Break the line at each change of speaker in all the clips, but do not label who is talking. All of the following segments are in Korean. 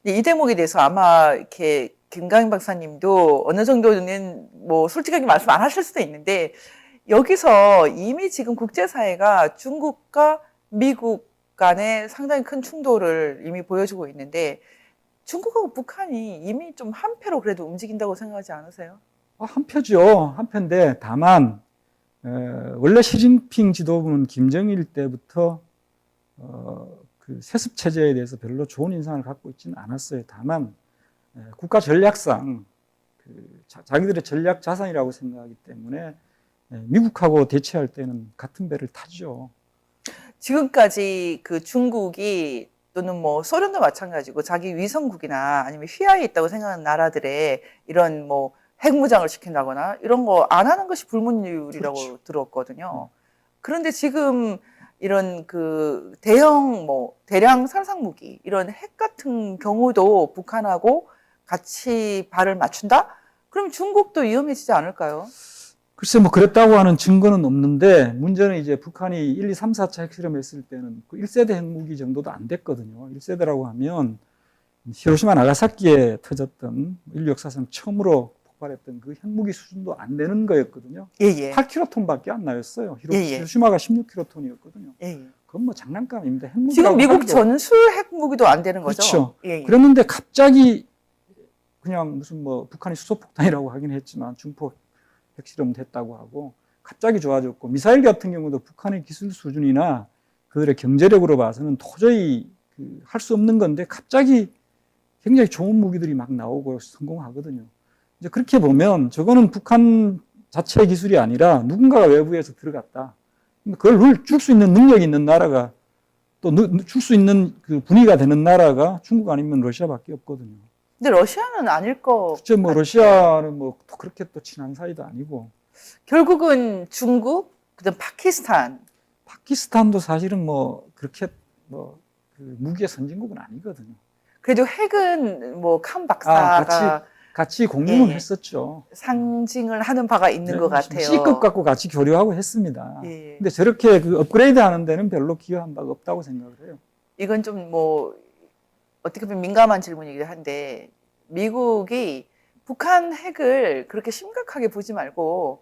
이 대목에 대해서 아마 이렇게 김강인 박사님도 어느 정도는 뭐 솔직하게 말씀 안 하실 수도 있는데 여기서 이미 지금 국제사회가 중국과 미국 간에 상당히 큰 충돌을 이미 보여주고 있는데 중국하고 북한이 이미 좀 한패로 그래도 움직인다고 생각하지 않으세요?
한표죠. 한표인데 다만 원래 시진핑 지도부는 김정일 때부터 그 세습 체제에 대해서 별로 좋은 인상을 갖고 있지는 않았어요. 다만 국가 전략상 자기들의 전략 자산이라고 생각하기 때문에 미국하고 대치할 때는 같은 배를 타죠.
지금까지 그 중국이 또는 뭐 소련도 마찬가지고 자기 위성국이나 아니면 휘하에 있다고 생각하는 나라들의 이런 뭐 핵무장을 시킨다거나 이런 거 안 하는 것이 불문율이라고
그렇죠.
들었거든요. 그런데 지금 이런 그 대형 뭐 대량 살상 무기 이런 핵 같은 경우도 북한하고 같이 발을 맞춘다? 그럼 중국도 위험해지지 않을까요?
글쎄 뭐 그랬다고 하는 증거는 없는데 문제는 이제 북한이 1, 2, 3, 4차 핵실험했을 때는 그 1세대 핵무기 정도도 안 됐거든요. 1세대라고 하면 히로시마 나가사키에 터졌던 인류 역사상 처음으로 폭발했던 그 핵무기 수준도 안 되는 거였거든요.
예예.
8킬로톤밖에 안 나였어요.
예예.
히로시마가 16킬로톤이었거든요.
예.
그건 뭐 장난감입니다. 핵무기라고
지금 미국
하기도.
전술 핵무기도 안 되는 거죠?
그렇죠.
예.
그랬는데 갑자기 그냥 무슨 뭐 북한이 수소폭탄이라고 하긴 했지만 중포 핵실험 됐다고 하고 갑자기 좋아졌고 미사일 같은 경우도 북한의 기술 수준이나 그들의 경제력으로 봐서는 도저히 할 수 없는 건데 갑자기 굉장히 좋은 무기들이 막 나오고 성공하거든요. 이제 그렇게 보면 저거는 북한 자체의 기술이 아니라 누군가가 외부에서 들어갔다. 그걸 줄 수 있는 능력이 있는 나라가 또 줄 수 있는 그 분위기가 되는 나라가 중국 아니면 러시아밖에 없거든요.
근데 러시아는 아닐 거.
실제 뭐 러시아는 뭐 그렇게 또 친한 사이도 아니고
결국은 중국, 그다음
파키스탄도 사실은 뭐 그렇게 뭐 그 무기의 선진국은 아니거든요.
그래도 핵은 뭐 칸 박사가
같이 공유는
예.
했었죠.
상징을 하는 바가 있는 것 같아요.
C급 갖고 같이 교류하고 했습니다.
예.
근데 저렇게 그 업그레이드 하는 데는 별로 기여한 바가 없다고 생각을 해요.
이건 좀 뭐 어떻게 보면 민감한 질문이기도 한데 미국이 북한 핵을 그렇게 심각하게 보지 말고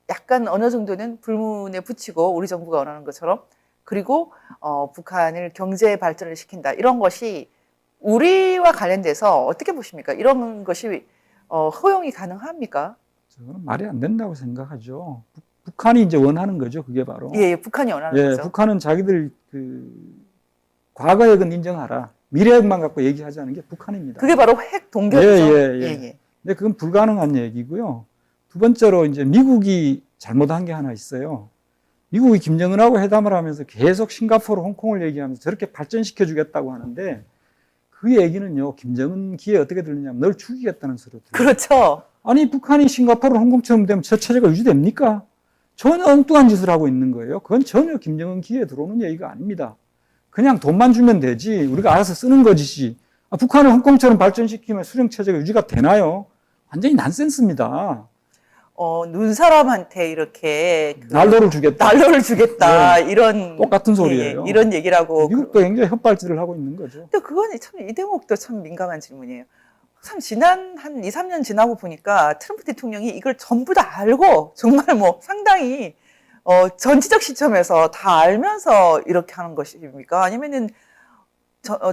약간 어느 정도는 불문에 붙이고 우리 정부가 원하는 것처럼 그리고 북한을 경제 발전을 시킨다 이런 것이 우리와 관련돼서 어떻게 보십니까? 이런 것이 허용이 가능합니까?
저는 말이 안 된다고 생각하죠. 북한이 이제 원하는 거죠. 그게 바로.
예, 북한이 원하는 거죠.
북한은 자기들 그 과거핵은 인정하라. 미래핵만 갖고 얘기하자는 게 북한입니다.
그게 바로 핵 동결이죠.
예. 근데 그건 불가능한 얘기고요. 두 번째로 이제 미국이 잘못한 게 하나 있어요. 미국이 김정은하고 회담을 하면서 계속 싱가포르, 홍콩을 얘기하면서 저렇게 발전시켜 주겠다고 하는데 그 얘기는요. 김정은 귀에 어떻게 들리냐면 널 죽이겠다는 소리로 들려요.
그렇죠.
아니 북한이 싱가포르, 홍콩처럼 되면 저 체제가 유지됩니까? 전혀 엉뚱한 짓을 하고 있는 거예요. 그건 전혀 김정은 귀에 들어오는 얘기가 아닙니다. 그냥 돈만 주면 되지 우리가 알아서 쓰는 거지. 북한을 홍콩처럼 발전시키면 수령 체제가 유지가 되나요? 완전히 난센스입니다.
눈사람한테 이렇게
난로를 주겠다.
난로를 주겠다. 네. 이런
똑같은 소리예요.
이런 얘기라고.
미국도 굉장히 헛발질을 하고 있는 거죠.
근데 그거는 참 이 대목도 참 민감한 질문이에요. 참 지난 한 2, 3년 지나고 보니까 트럼프 대통령이 이걸 전부 다 알고 정말 뭐 상당히 전지적 시점에서 다 알면서 이렇게 하는 것입니까? 아니면은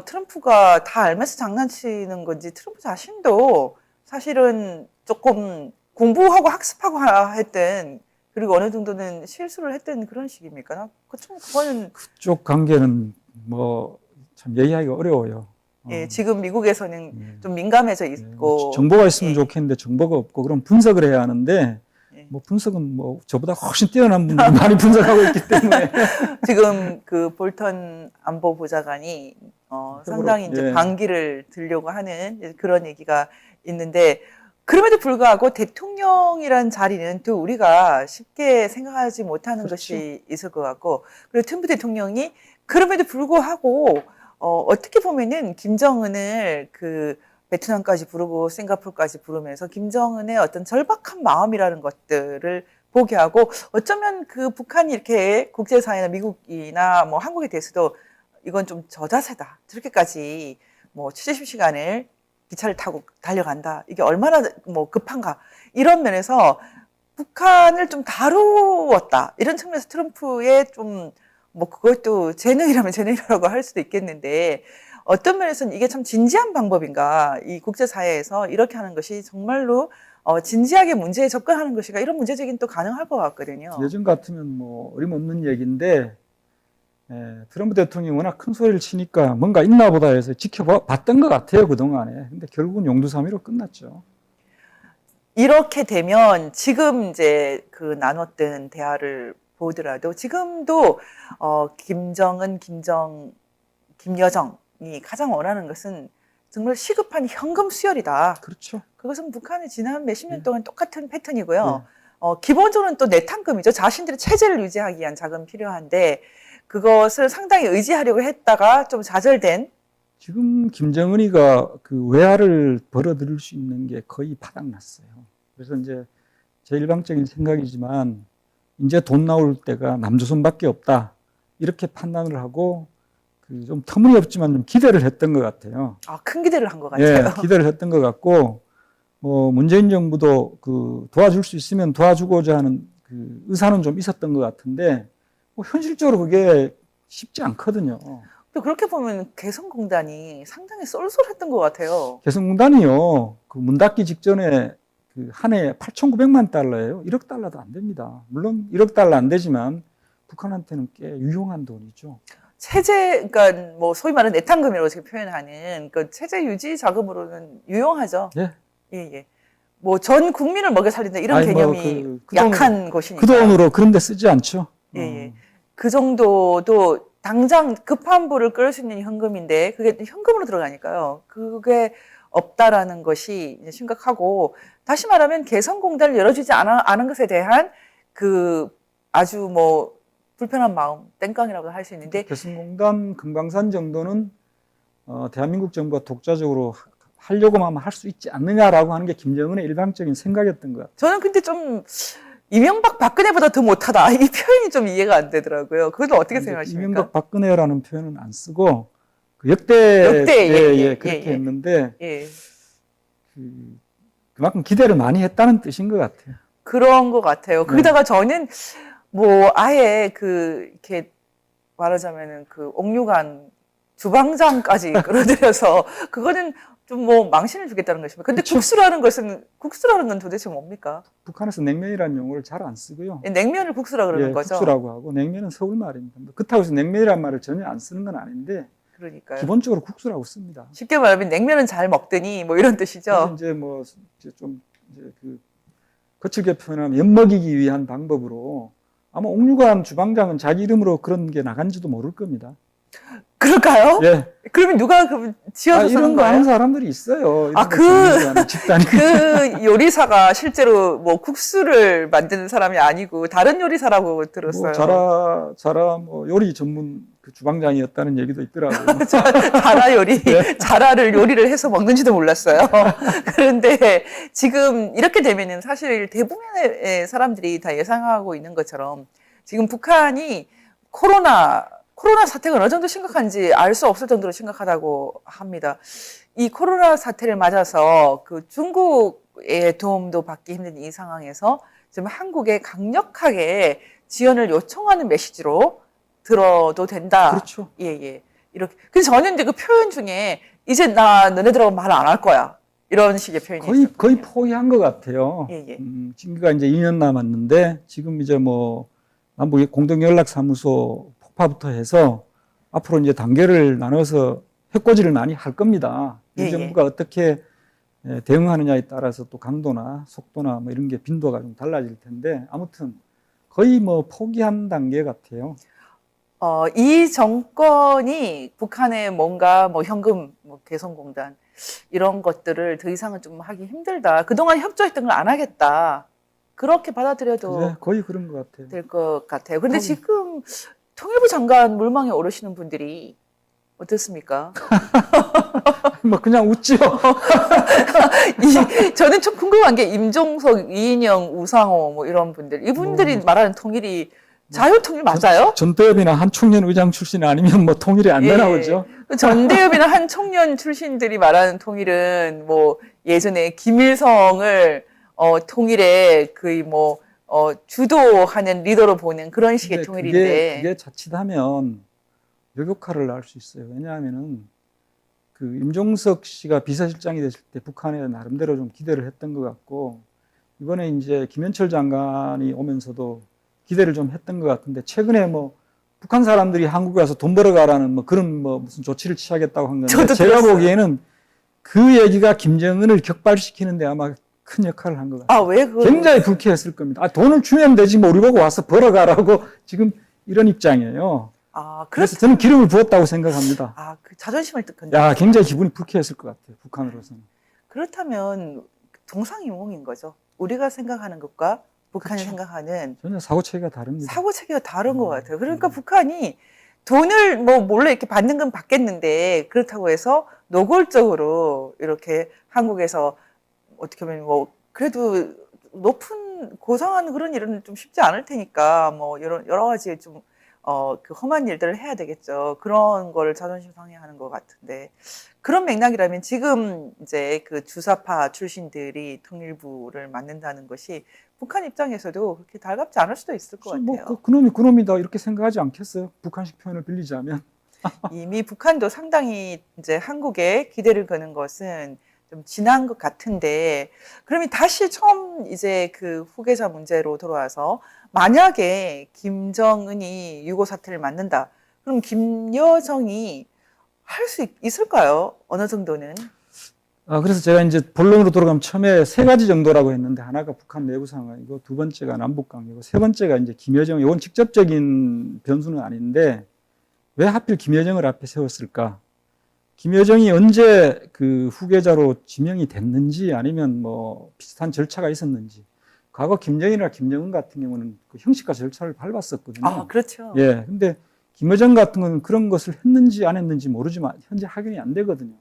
트럼프가 다 알면서 장난치는 건지 트럼프 자신도 사실은 조금 공부하고 학습하고 했던 그리고 어느 정도는 실수를 했던 그런 식입니까? 그거는
그쪽 관계는 뭐 참 얘기하기가 어려워요.
예, 지금 미국에서는 좀 민감해져 있고
정보가 있으면 좋겠는데 정보가 없고 그럼 분석을 해야 하는데 뭐 분석은 뭐 저보다 훨씬 뛰어난 분들이 많이 분석하고 있기 때문에
지금 그 볼턴 안보보좌관이 상당히 이제 반기를 들려고 하는 그런 얘기가 있는데 그럼에도 불구하고 대통령이란 자리는 또 우리가 쉽게 생각하지 못하는 것이 있을 것 같고 그리고 트럼프 대통령이 그럼에도 불구하고 어떻게 보면은 김정은을 그 베트남까지 부르고 싱가포르까지 부르면서 김정은의 어떤 절박한 마음이라는 것들을 보게 하고 어쩌면 그 북한이 이렇게 국제사회나 미국이나 뭐 한국에 대해서도 이건 좀 저자세다 저렇게까지 뭐 70시간을 기차를 타고 달려간다. 이게 얼마나 뭐 급한가. 이런 면에서 북한을 좀 다루었다. 이런 측면에서 트럼프의 좀 뭐 그것도 재능이라면 재능이라고 할 수도 있겠는데 어떤 면에서는 이게 참 진지한 방법인가. 이 국제사회에서 이렇게 하는 것이 정말로 진지하게 문제에 접근하는 것이가 이런 문제제기는 또 가능할 것 같거든요.
예전 같으면 뭐 어림없는 얘기인데 트럼프 대통령이 워낙 큰 소리를 치니까 뭔가 있나 보다 해서 지켜봤던 것 같아요, 그동안에. 근데 결국은 용두사미로 끝났죠.
이렇게 되면 지금 이제 그 나눴던 대화를 보더라도 지금도 김정은, 김여정이 가장 원하는 것은 정말 시급한 현금 수혈이다.
그렇죠.
그것은 북한의 지난 몇십 년 동안 똑같은 패턴이고요. 기본적으로는 또 내탕금이죠. 자신들의 체제를 유지하기 위한 자금이 필요한데 그것을 상당히 의지하려고 했다가 좀 좌절된.
지금 김정은이가 그 외화를 벌어들일 수 있는 게 거의 바닥났어요. 그래서 이제 제 일방적인 생각이지만 이제 돈 나올 때가 남조선밖에 없다. 이렇게 판단을 하고 그 좀 터무니없지만 좀 기대를 했던 것 같아요.
큰 기대를 한 것 같아요.
예, 기대를 했던 것 같고 뭐 문재인 정부도 그 도와줄 수 있으면 도와주고자 하는 그 의사는 좀 있었던 것 같은데 뭐 현실적으로 그게 쉽지 않거든요.
또 그렇게 보면 개성공단이 상당히 쏠쏠했던 것 같아요.
개성공단이요. 그 문 닫기 직전에 그 한 해에 8,900만 달러예요. 1억 달러도 안 됩니다. 물론 1억 달러 안 되지만 북한한테는 꽤 유용한 돈이죠.
체제, 그러니까 뭐 소위 말하는 내탕금이라고 지금 표현하는 그 체제 유지 자금으로는 유용하죠.
예.
예. 뭐 전 국민을 먹여 살린다 이런 개념이
그
약한 것이니까.
그 돈으로 그런 데 쓰지 않죠.
예. 그 정도도 당장 급한 불을 끌 수 있는 현금인데 그게 현금으로 들어가니까요. 그게 없다라는 것이 이제 심각하고 다시 말하면 개성공단을 열어주지 않은 것에 대한 그 아주 뭐 불편한 마음, 땡깡이라고 할 수 있는데
개성공단, 금강산 정도는 대한민국 정부가 독자적으로 하려고만 하면 할 수 있지 않느냐라고 하는 게 김정은의 일방적인 생각이었던 것 같아요.
저는 근데 좀 이명박 박근혜보다 더 못하다 이 표현이 좀 이해가 안 되더라고요. 그건 어떻게 생각하십니까?
이명박 박근혜라는 표현은 안 쓰고 그 역대 그렇게 했는데 그만큼 기대를 많이 했다는 뜻인 것 같아요.
그런 것 같아요. 거기다가 저는 뭐 아예 그 이렇게 말하자면은 그 옥류관 주방장까지 끌어들여서 그거는 좀 뭐 망신을 주겠다는 것입니다. 근데
그쵸?
국수라는 건 도대체 뭡니까?
북한에서 냉면이라는 용어를 잘 안 쓰고요.
냉면을 국수라 그러는 거죠.
국수라고 하고 냉면은 서울 말입니다. 그렇다고 해서 냉면이라는 말을 전혀 안 쓰는 건 아닌데
그러니까요.
기본적으로 국수라고 씁니다.
쉽게 말하면 냉면은 잘 먹더니 뭐 이런 뜻이죠.
이제 뭐 좀 이제 그 거칠게 표현하면 엿먹이기 위한 방법으로 아마 옥류관 주방장은 자기 이름으로 그런 게 나간지도 모를 겁니다.
그럴까요?
예.
그러면 누가 그럼 지어서 쓰는
이런 거
거예요?
아는 사람들이 있어요. 집단이.
그 요리사가 실제로 뭐 국수를 만드는 사람이 아니고 다른 요리사라고 들었어요.
자라 뭐 요리 전문 그 주방장이었다는 얘기도 있더라고요.
자라 요리, 자라를 요리를 해서 먹는지도 몰랐어요. 그런데 지금 이렇게 되면은 사실 대부분의 사람들이 다 예상하고 있는 것처럼 지금 북한이 코로나 사태가 어느 정도 심각한지 알 수 없을 정도로 심각하다고 합니다. 이 코로나 사태를 맞아서 그 중국의 도움도 받기 힘든 이 상황에서 지금 한국에 강력하게 지원을 요청하는 메시지로 들어도 된다.
그렇죠.
예. 이렇게. 그래서 저는 이제 그 표현 중에 이제 나 너네들하고 말 안 할 거야. 이런 식의 표현이
거의 포기한 것 같아요.
예.
임기가 이제 2년 남았는데 지금 이제 뭐 남북 공동연락사무소 폭파부터 해서 앞으로 이제 단계를 나눠서 해코지를 많이 할 겁니다. 이 정부가 어떻게 대응하느냐에 따라서 또 강도나 속도나 뭐 이런 게 빈도가 좀 달라질 텐데 아무튼 거의 뭐 포기한 단계 같아요.
이 정권이 북한에 뭔가 뭐 현금, 뭐 개성공단 이런 것들을 더 이상은 좀 하기 힘들다. 그동안 협조했던 걸 안 하겠다. 그렇게 받아들여도
거의 그런 것 같아요.
될 것 같아요. 근데 지금 통일부 장관 물망에 오르시는 분들이 어떻습니까?
뭐 그냥 웃죠.
저는 좀 궁금한 게 임종석, 이인영, 우상호 뭐 이런 분들 이분들이 말하는 통일이 자유통일 맞아요?
전대협이나 한총련 의장 출신 아니면 뭐 통일이 안 되나 보죠.
전대협이나 한 청년 출신들이 말하는 통일은 뭐 예전에 김일성을 통일에 거의 뭐 주도하는 리더로 보는 그런 식의
근데
통일인데
그게 자칫하면 역효과를 낳을 수 있어요. 왜냐하면은 그 임종석 씨가 비서실장이 됐을 때 북한에 나름대로 좀 기대를 했던 것 같고 이번에 이제 김현철 장관이 오면서도 기대를 좀 했던 것 같은데 최근에 뭐 북한 사람들이 한국에 와서 돈 벌어가라는 뭐 그런 뭐 무슨 조치를 취하겠다고 한 건데
저도
제가
들었어요.
보기에는 그 얘기가 김정은을 격발시키는데 아마 큰 역할을 한 것 같아요.
왜 그걸
굉장히 불쾌했을 겁니다. 돈을 주면 되지 뭐 우리 보고 와서 벌어가라고 지금 이런 입장이에요. 그래서 저는 기름을 부었다고 생각합니다.
그 자존심을 건드린
야, 굉장히 기분이 불쾌했을 것 같아요. 북한으로서는.
그렇다면 동상이몽인 거죠. 우리가 생각하는 것과 북한이
그렇죠.
생각하는
전혀 사고체계가 다릅니다.
사고체계가 다른 것 같아요. 그러니까 북한이 돈을 뭐 몰래 이렇게 받는 건 받겠는데 그렇다고 해서 노골적으로 이렇게 한국에서 어떻게 보면 뭐 그래도 높은 고상한 그런 일은 좀 쉽지 않을 테니까 뭐 여러 가지 좀 그 험한 일들을 해야 되겠죠. 그런 거를 자존심 상해하는 것 같은데 그런 맥락이라면 지금 이제 그 주사파 출신들이 통일부를 맡는다는 것이 북한 입장에서도 그렇게 달갑지 않을 수도 있을 것
뭐
같아요.
그놈이 그놈이다 이렇게 생각하지 않겠어요? 북한식 표현을 빌리자면.
이미 북한도 상당히 이제 한국에 기대를 거는 것은 좀 지난 것 같은데, 그러면 다시 처음 이제 그 후계자 문제로 돌아와서 만약에 김정은이 유고 사태를 맡는다. 그럼 김여정이 할 수 있을까요? 어느 정도는?
그래서 제가 이제 본론으로 돌아가면 처음에 세 가지 정도라고 했는데 하나가 북한 내부 상황이고 두 번째가 남북 관계고 세 번째가 이제 김여정. 이건 직접적인 변수는 아닌데 왜 하필 김여정을 앞에 세웠을까? 김여정이 언제 그 후계자로 지명이 됐는지 아니면 뭐 비슷한 절차가 있었는지. 과거 김정일이나 김정은 같은 경우는 그 형식과 절차를 밟았었거든요.
그렇죠.
예. 근데 김여정 같은 건 그런 것을 했는지 안 했는지 모르지만 현재 확인이 안 되거든요.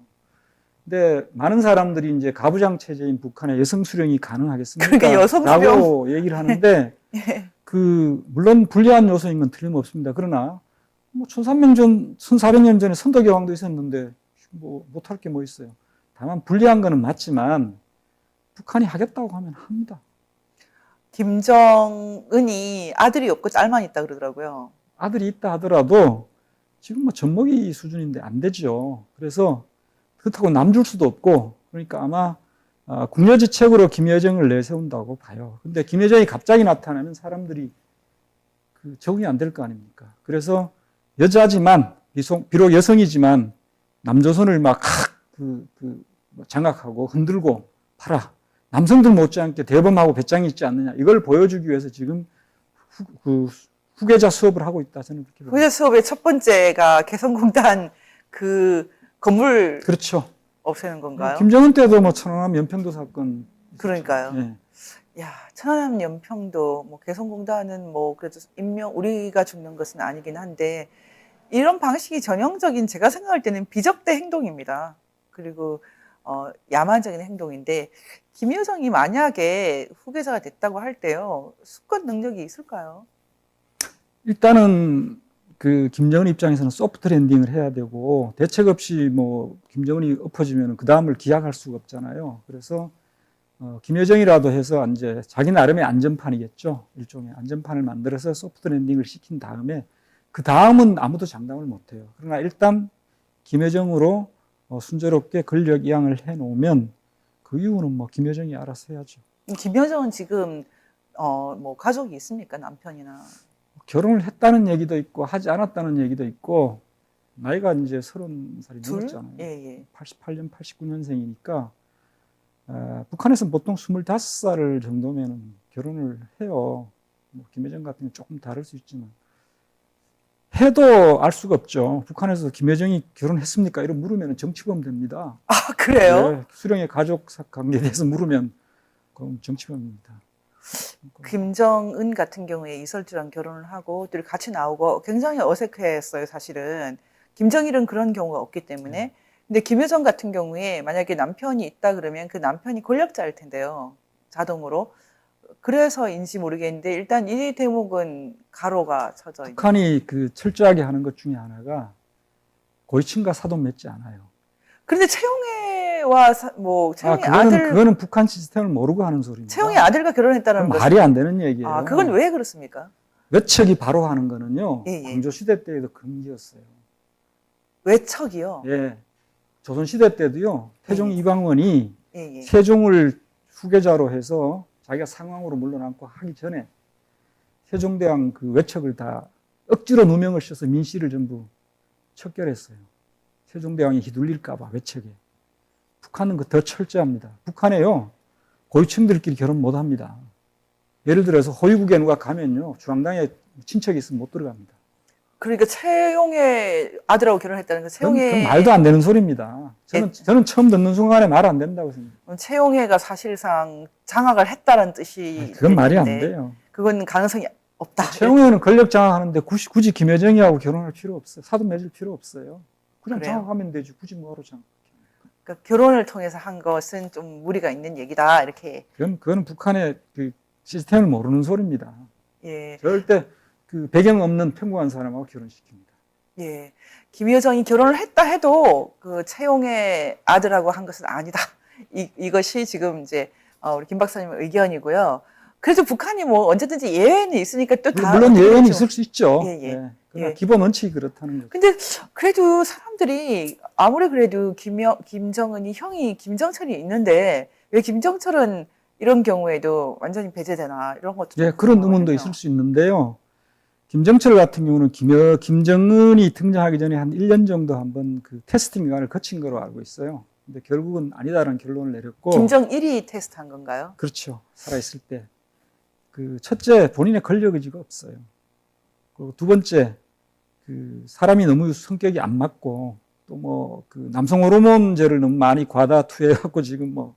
근데 많은 사람들이 이제 가부장 체제인 북한에 여성 수령이 가능하겠습니까?
그러니까 여성 수령.
라고 얘기를 하는데 물론 불리한 요소인 건 틀림없습니다. 그러나 뭐 1400년 전에 선덕여왕도 있었는데 뭐 못할 게 뭐 있어요. 다만 불리한 거는 맞지만 북한이 하겠다고 하면 합니다.
김정은이 아들이 없고 딸만 있다 그러더라고요.
아들이 있다 하더라도 지금 뭐 젖먹이 수준인데 안 되죠. 그래서 그렇다고 남 줄 수도 없고 그러니까 아마 궁여지책으로 김여정을 내세운다고 봐요. 근데 김여정이 갑자기 나타나면 사람들이 적응이 안 될 거 아닙니까? 그래서 여자지만 비록 여성이지만 남조선을 막 장악하고 흔들고 팔아. 남성들 못지않게 대범하고 배짱이 있지 않느냐. 이걸 보여주기 위해서 지금 후계자 수업을 하고 있다. 저는 그렇게 봅니다.
후계자 수업의 첫 번째가 개성공단 그 건물
그렇죠.
없애는 건가요?
김정은 때도 뭐 천안함 연평도 사건.
그러니까요.
예.
천안함 연평도 뭐 개성공단은 뭐 그래도 우리가 죽는 것은 아니긴 한데 이런 방식이 전형적인 제가 생각할 때는 비적대 행동입니다. 그리고 야만적인 행동인데 김여정이 만약에 후계자가 됐다고 할 때요 수권 능력이 있을까요?
일단은 그 김정은 입장에서는 소프트 랜딩을 해야 되고 대책 없이 뭐 김정은이 엎어지면 그 다음을 기약할 수가 없잖아요. 그래서 김여정이라도 해서 이제 자기 나름의 안전판이겠죠. 일종의 안전판을 만들어서 소프트 랜딩을 시킨 다음에 그 다음은 아무도 장담을 못해요. 그러나 일단 김여정으로 순조롭게 권력 이양을 해놓으면 그 이후는 뭐 김여정이 알아서 해야죠.
김여정은 지금 뭐 가족이 있습니까? 남편이나
결혼을 했다는 얘기도 있고 하지 않았다는 얘기도 있고 나이가 이제 30살이 넘었잖아요.
예.
88년, 89년생이니까 북한에서는 보통 25살 정도면 결혼을 해요. 뭐 김여정 같은 경우는 조금 다를 수 있지만 해도 알 수가 없죠. 북한에서 김여정이 결혼했습니까? 이런 물으면 정치범 됩니다.
그래요?
네, 수령의 가족 관계에 대해서 물으면 그건 정치범입니다.
김정은 같은 경우에 이설주랑 결혼을 하고 둘이 같이 나오고 굉장히 어색했어요, 사실은. 김정일은 그런 경우가 없기 때문에. 근데 김여정 같은 경우에 만약에 남편이 있다 그러면 그 남편이 권력자일 텐데요. 자동으로. 그래서인지 모르겠는데 일단 이 대목은 가로가 쳐져 있는.
북한이 철저하게 하는 것 중에 하나가 고위층과 사돈 맺지 않아요.
그런데 최용해와 최용의 아들
그거는 북한 시스템을 모르고 하는 소리입니다.
최용의 아들과 결혼했다는 것은
말이 안 되는 얘기예요.
아, 그건 왜 그렇습니까?
외척이 바로 하는 거는요.
예, 예.
광조 시대 때에도 금기였어요.
외척이요?
예. 조선 시대 때도요. 태종
예.
이방원이
예, 예.
세종을 후계자로 해서 자기가 상왕으로 물러남고 하기 전에 세종대왕 그 외척을 다 억지로 누명을 씌워서 민씨를 전부 척결했어요. 세종대왕이 휘둘릴까봐 외척에. 북한은 그 더 철저합니다. 북한에요. 고위층들끼리 결혼 못합니다. 예를 들어서 호위국에 누가 가면요. 중앙당에 친척이 있으면 못 들어갑니다.
그러니까 최용의 아들하고 결혼했다는 거
그건
최용의
말도 안 되는 소리입니다. 저는 처음 듣는 순간에 말 안 된다고 생각해요.
최용해가 사실상 장악을 했다는 뜻이
그건 말이 안
되는데
돼요.
그건 가능성이 없다.
최용해는 권력 장악하는데 굳이 김여정이하고 결혼할 필요 없어요. 사돈 맺을 필요 없어요. 그냥
그래요?
장악하면 되지. 굳이 뭐하러 장악.
그러니까 결혼을 통해서 한 것은 좀 무리가 있는 얘기다. 이렇게
그건 북한의 그 시스템을 모르는 소리입니다.
예.
절대 그 배경 없는 평범한 사람하고 결혼시킵니다.
예. 김여정이 결혼을 했다 해도 그 최용의 아들하고 한 것은 아니다. 이것이 지금 이제 우리 김 박사님의 의견이고요. 그래서 북한이 뭐 언제든지 예외는 있으니까 또 다
물론 예외는 있을 수 있죠.
예, 예.
예. 그러나
예.
기본 원칙이 그렇다는 거죠.
근데 그래도 사람들이 아무리 그래도 김정은이 형이 김정철이 있는데 왜 김정철은 이런 경우에도 완전히 배제되나 이런 것도
예, 그런 의문도 있을 수 있는데요. 김정철 같은 경우는 김정은이 등장하기 전에 한 1년 정도 한번 그 테스팅 기간을 거친 거로 알고 있어요. 근데 결국은 아니다라는 결론을 내렸고.
김정일이 테스트한 건가요?
그렇죠. 살아있을 때. 그 첫째, 본인의 권력 의지가 없어요. 그리고 두 번째, 그 사람이 너무 성격이 안 맞고 또 뭐 그 남성 호르몬제를 너무 많이 과다 투여해갖고 지금 뭐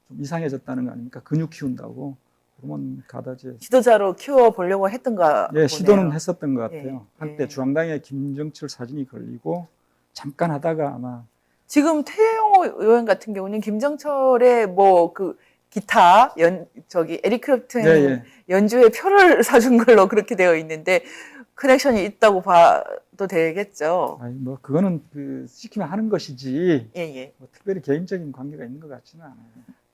좀 이상해졌다는 거 아닙니까? 근육 키운다고 호르몬 과다제.
지도자로 키워보려고 했던가
예,
보네요.
시도는 했었던 것 같아요.
예,
한때
예.
중앙당에 김정철 사진이 걸리고 잠깐 하다가 아마
지금 태영호 의원 같은 경우는 김정철의 뭐 그 기타 에릭 클랩튼
예, 예.
연주에 표를 사준 걸로 그렇게 되어 있는데 커넥션이 있다고 봐도 되겠죠.
아니 뭐 그거는 그 시키면 하는 것이지
예, 예.
뭐 특별히 개인적인 관계가 있는 것 같지는 않아요.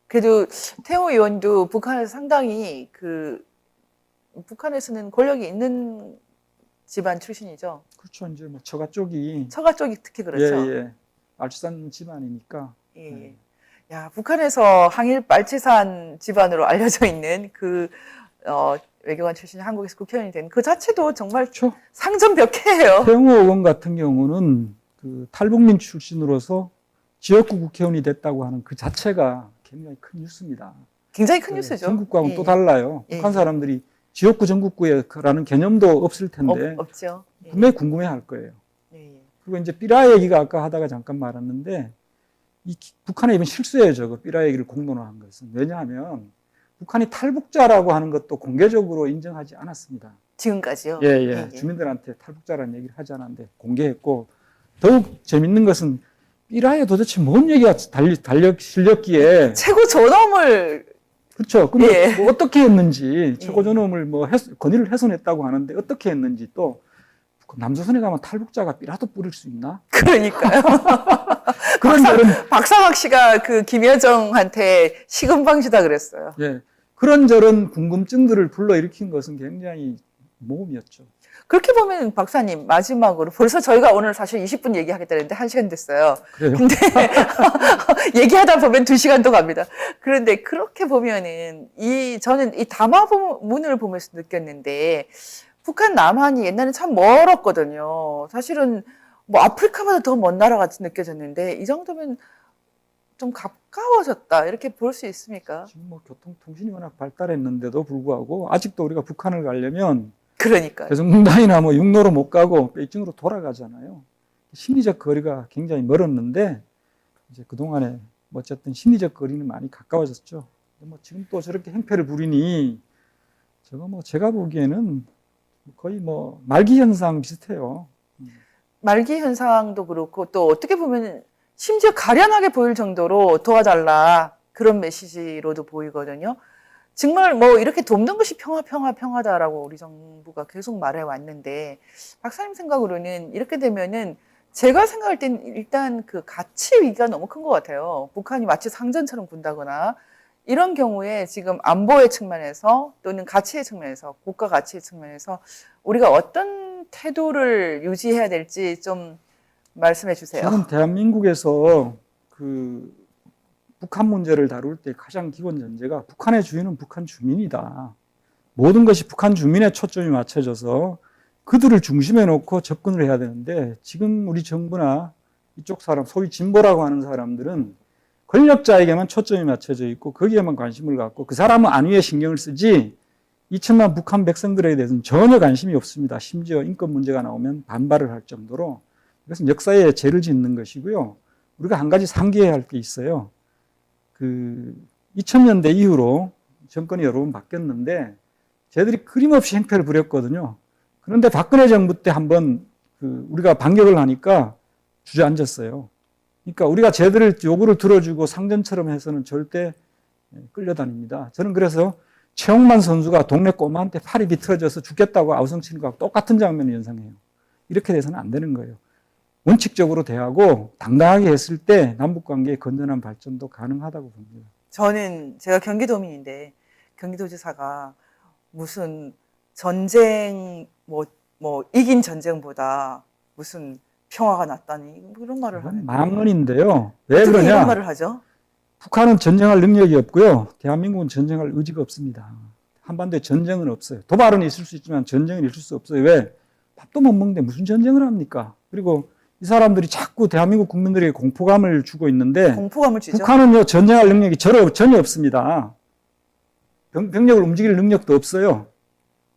그래도 태호 의원도 북한에서 상당히 그 북한에서는 권력이 있는 집안 출신이죠.
그렇죠. 이제 뭐 처가 쪽이
처가 쪽이 특히 그렇죠.
예, 예. 알치산 집안이니까.
예.
예.
야, 북한에서 항일 빨치산 집안으로 알려져 있는 그 외교관 출신이 한국에서 국회의원이 된 그 자체도 정말
그렇죠.
상전벽해예요.
태영호 의원 같은 경우는 그 탈북민 출신으로서 지역구 국회의원이 됐다고 하는 그 자체가 굉장히 큰 뉴스입니다.
굉장히 큰 뉴스죠.
전국구하고는
예,
또
예.
달라요.
예,
북한
예.
사람들이 지역구 전국구라는 개념도 없을 텐데
없죠. 예.
분명히 궁금해할 거예요.
예, 예.
그리고 이제 삐라 얘기가 아까 하다가 잠깐 말았는데 북한의 이번 실수예요. 저거 삐라 얘기를 공론화한 것은. 왜냐하면 북한이 탈북자라고 하는 것도 공개적으로 인정하지 않았습니다.
지금까지요.
예, 예.
예, 예.
주민들한테 탈북자라는 얘기를 하지 않았는데 공개했고 더욱 재밌는 것은 삐라에 도대체 뭔 얘기가 실렸기에
최고 존엄을
그렇죠. 근데
예.
뭐 어떻게 했는지
예.
최고 존엄을 뭐 건의를 훼손했다고 하는데 어떻게 했는지 또 남조선에 가면 탈북자가 삐라도 뿌릴 수 있나?
그러니까요.
그런 저런
박상학 씨가 그 김여정한테 시금방지다 그랬어요.
예. 그런 저런 궁금증들을 불러일으킨 것은 굉장히 모험이었죠.
그렇게 보면 박사님 마지막으로 벌써 저희가 오늘 사실 20분 얘기하겠다는데 1시간 됐어요.
그래요.
근데 얘기하다 보면 2시간도 갑니다. 그런데 그렇게 보면은 저는 이 담화문을 보면서 느꼈는데 북한 남한이 옛날에 참 멀었거든요. 사실은 뭐 아프리카보다 더 먼 나라 같이 느껴졌는데 이 정도면 좀 가까워졌다 이렇게 볼 수 있습니까?
지금 뭐 교통통신이 워낙 발달했는데도 불구하고 아직도 우리가 북한을 가려면
그러니까요.
대성공단이나 뭐 육로로 못 가고 베이징으로 돌아가잖아요. 심리적 거리가 굉장히 멀었는데 이제 그동안에 뭐 어쨌든 심리적 거리는 많이 가까워졌죠. 뭐 지금 또 저렇게 행패를 부리니 저거 뭐 제가 보기에는 거의 뭐 말기 현상 비슷해요.
말기 현상도 그렇고 또 어떻게 보면 심지어 가련하게 보일 정도로 도와달라 그런 메시지로도 보이거든요. 정말 뭐 이렇게 돕는 것이 평화다라고 우리 정부가 계속 말해 왔는데 박사님 생각으로는 이렇게 되면은 제가 생각할 땐 일단 그 가치 위기가 너무 큰 것 같아요. 북한이 마치 상전처럼 군다거나 이런 경우에 지금 안보의 측면에서 또는 가치의 측면에서 국가 가치의 측면에서 우리가 어떤 태도를 유지해야 될지 좀 말씀해 주세요.
저는 대한민국에서 그 북한 문제를 다룰 때 가장 기본 전제가 북한의 주인은 북한 주민이다. 모든 것이 북한 주민에 초점이 맞춰져서 그들을 중심에 놓고 접근을 해야 되는데 지금 우리 정부나 이쪽 사람, 소위 진보라고 하는 사람들은 권력자에게만 초점이 맞춰져 있고 거기에만 관심을 갖고 그 사람은 안위에 신경을 쓰지 2천만 북한 백성들에 대해서는 전혀 관심이 없습니다. 심지어 인권 문제가 나오면 반발을 할 정도로 이것은 역사에 죄를 짓는 것이고요. 우리가 한 가지 상기해야 할 게 있어요. 그 2000년대 이후로 정권이 여러 번 바뀌었는데 쟤들이 끊임없이 행패를 부렸거든요. 그런데 박근혜 정부 때 한번 우리가 반격을 하니까 주저앉았어요. 그러니까 우리가 쟤들을 요구를 들어주고 상전처럼 해서는 절대 끌려다닙니다. 저는 그래서 최홍만 선수가 동네 꼬마한테 팔이 비틀어져서 죽겠다고 아우성치는 거하고 똑같은 장면을 연상해요. 이렇게 돼서는 안 되는 거예요. 원칙적으로 대하고 당당하게 했을 때 남북관계의 건전한 발전도 가능하다고 봅니다.
저는 제가 경기도민인데 경기도지사가 무슨 전쟁 뭐 이긴 전쟁보다 무슨 평화가 낫다니 이런 말을 하는
망언인데요. 왜
어떻게
그러냐?
이런 말을 하죠?
북한은 전쟁할 능력이 없고요. 대한민국은 전쟁할 의지가 없습니다. 한반도에 전쟁은 없어요. 도발은 있을 수 있지만 전쟁은 있을 수 없어요. 왜? 밥도 못 먹는데 무슨 전쟁을 합니까? 그리고 이 사람들이 자꾸 대한민국 국민들에게 공포감을 주고 있는데
공포감을 주죠.
북한은요 전쟁할 능력이 전혀 없습니다. 병력을 움직일 능력도 없어요.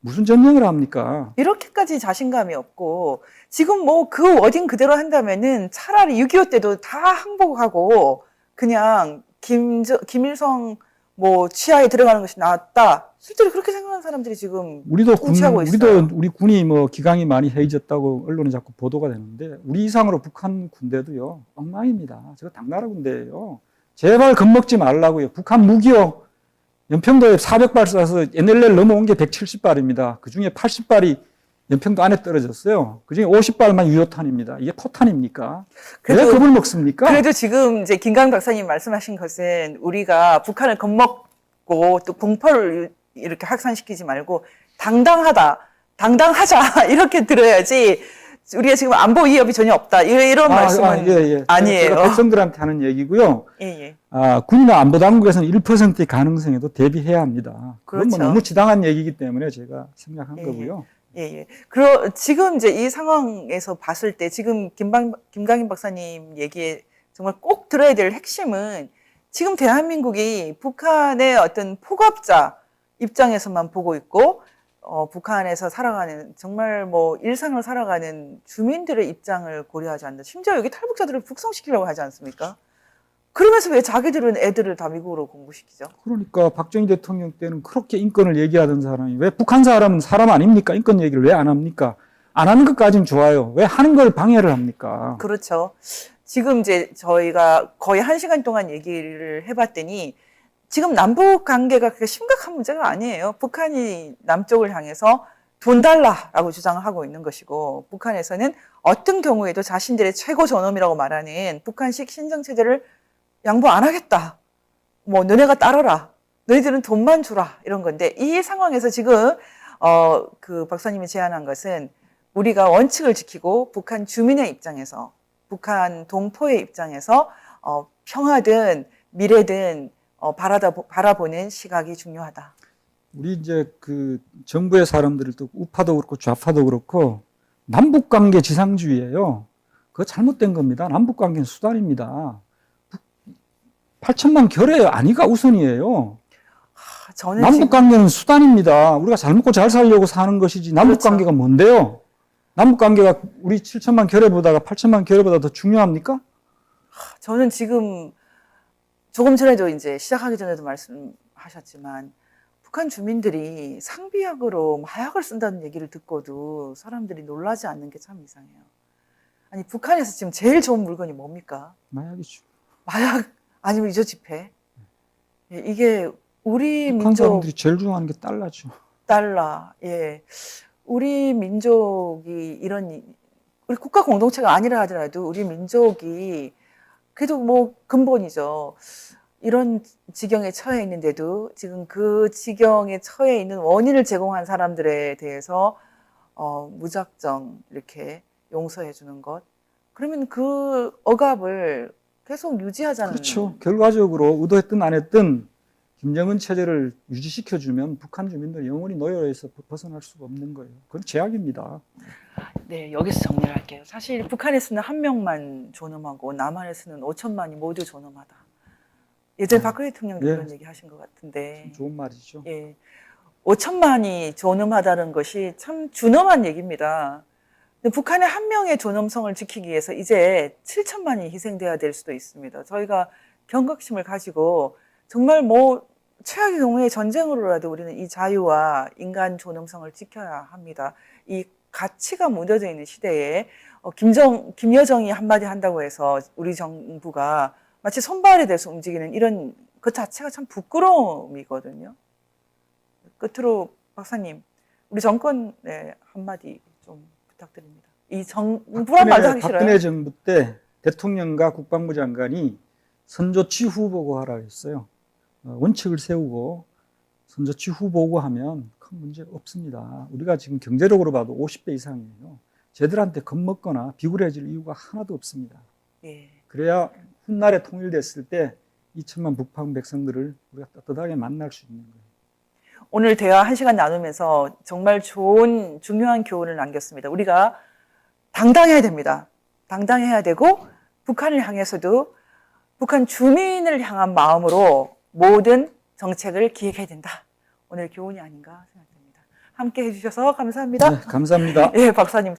무슨 전쟁을 합니까?
이렇게까지 자신감이 없고 지금 뭐 그 워딩 그대로 한다면은 차라리 6.25 때도 다 항복하고 그냥 김일성 뭐 치하에 들어가는 것이 낫다. 실제로 그렇게 생각하는 사람들이 지금 통치하고 있어요.
우리 군이 뭐 기강이 많이 해이졌다고 언론에 자꾸 보도가 되는데 우리 이상으로 북한 군대도요 엉망입니다. 저거 당나라 군대예요. 제발 겁먹지 말라고요. 북한 무기요. 연평도에 400발 쏴서 NLL 넘어온 게 170발입니다. 그중에 80발이 연평도 안에 떨어졌어요. 그중에 50발만 유효탄입니다. 이게 포탄입니까? 왜 겁을 먹습니까?
그래도 지금 이제 김강 박사님 말씀하신 것은 우리가 북한을 겁먹고 또 공포를 이렇게 확산시키지 말고 당당하자 이렇게 들어야지 우리가 지금 안보 위협이 전혀 없다 이런 말씀은 아니에요.
제가 백성들한테 하는 얘기고요.
예.
군이나 안보당국에서는 1%의 가능성에도 대비해야 합니다. 그건
그렇죠.
뭐 너무 지당한 얘기이기 때문에 제가 생략한 거고요.
예. 지금 이제 이 상황에서 봤을 때 지금 김강인 박사님 얘기에 정말 꼭 들어야 될 핵심은 지금 대한민국이 북한의 어떤 포갑자 입장에서만 보고 있고 북한에서 살아가는 정말 뭐 일상을 살아가는 주민들의 입장을 고려하지 않는다. 심지어 여기 탈북자들을 북송시키려고 하지 않습니까? 그러면서 왜 자기들은 애들을 다 미국으로 공부시키죠?
그러니까 박정희 대통령 때는 그렇게 인권을 얘기하던 사람이 왜 북한 사람은 사람 아닙니까? 인권 얘기를 왜 안 합니까? 안 하는 것까지는 좋아요. 왜 하는 걸 방해를 합니까?
그렇죠. 지금 이제 저희가 거의 1시간 동안 얘기를 해봤더니 지금 남북 관계가 그렇게 심각한 문제가 아니에요. 북한이 남쪽을 향해서 돈 달라라고 주장을 하고 있는 것이고 북한에서는 어떤 경우에도 자신들의 최고 존엄이라고 말하는 북한식 신정체제를 양보 안 하겠다. 뭐 너네가 따르라. 너희들은 돈만 주라. 이런 건데 이 상황에서 지금 그 박사님이 제안한 것은 우리가 원칙을 지키고 북한 주민의 입장에서 북한 동포의 입장에서 평화든 미래든 바라보는 시각이 중요하다.
우리 이제 그 정부의 사람들도 우파도 그렇고 좌파도 그렇고 남북관계 지상주의예요. 그거 잘못된 겁니다. 남북관계는 수단입니다. 8천만 결의 안위가 우선이에요. 남북관계는 수단입니다. 우리가 잘 먹고 잘 살려고 사는 것이지 남북관계가 그렇죠. 뭔데요? 남북관계가 우리 7천만 결의보다가 8천만 결의보다 더 중요합니까?
저는 지금 조금 전에도 이제 시작하기 전에도 말씀하셨지만 북한 주민들이 상비약으로 마약을 쓴다는 얘기를 듣고도 사람들이 놀라지 않는 게 참 이상해요. 아니 북한에서 지금 제일 좋은 물건이 뭡니까?
마약이죠.
마약 아니면 유조 지폐. 이게 우리
북한 사람들이 제일 좋아하는 게 달러죠.
달러. 예. 우리 민족이 우리 국가 공동체가 아니라 하더라도 우리 민족이 그래도 뭐 근본이죠. 이런 지경에 처해 있는데도 지금 그 지경에 처해 있는 원인을 제공한 사람들에 대해서 무작정 이렇게 용서해 주는 것. 그러면 그 억압을 계속 유지하자는.
그렇죠. 결과적으로 의도했든 안 했든 김정은 체제를 유지시켜주면 북한 주민들 영원히 노예에서 벗어날 수가 없는 거예요. 그건 제약입니다.
네, 여기서 정리를 할게요. 사실 북한에서는 한 명만 존엄하고 남한에서는 5천만이 모두 존엄하다. 예전에 박근혜 대통령도
예.
그런 얘기 하신 것 같은데.
좋은 말이죠.
예. 5천만이 존엄하다는 것이 참 준엄한 얘기입니다. 근데 북한의 한 명의 존엄성을 지키기 위해서 이제 7천만이 희생돼야 될 수도 있습니다. 저희가 경각심을 가지고 정말 뭐 최악의 경우에 전쟁으로라도 우리는 이 자유와 인간 존엄성을 지켜야 합니다. 이 가치가 무뎌져 있는 시대에 김여정이 한마디 한다고 해서 우리 정부가 마치 손발에 대해서 움직이는 이런 그 자체가 참 부끄러움이거든요. 끝으로 박사님, 우리 정권에 한마디 좀 부탁드립니다. 이 정부란 말도 하기 싫어요.
박근혜 정부 때 대통령과 국방부 장관이 선조치 후보고 하라 했어요. 원칙을 세우고 선조치 후보고 하면 큰 문제 없습니다. 우리가 지금 경제력으로 봐도 50배 이상이에요. 쟤들한테 겁먹거나 비굴해질 이유가 하나도 없습니다.
예.
그래야 훗날에 통일됐을 때 2천만 북한 백성들을 우리가 떳떳하게 만날 수 있는 거예요.
오늘 대화 1시간 나누면서 정말 좋은 중요한 교훈을 남겼습니다. 우리가 당당해야 됩니다. 당당해야 되고 북한을 향해서도 북한 주민을 향한 마음으로 모든 정책을 기획해야 된다. 오늘 교훈이 아닌가 생각됩니다. 함께 해주셔서 감사합니다.
네, 감사합니다.
예, 박사님.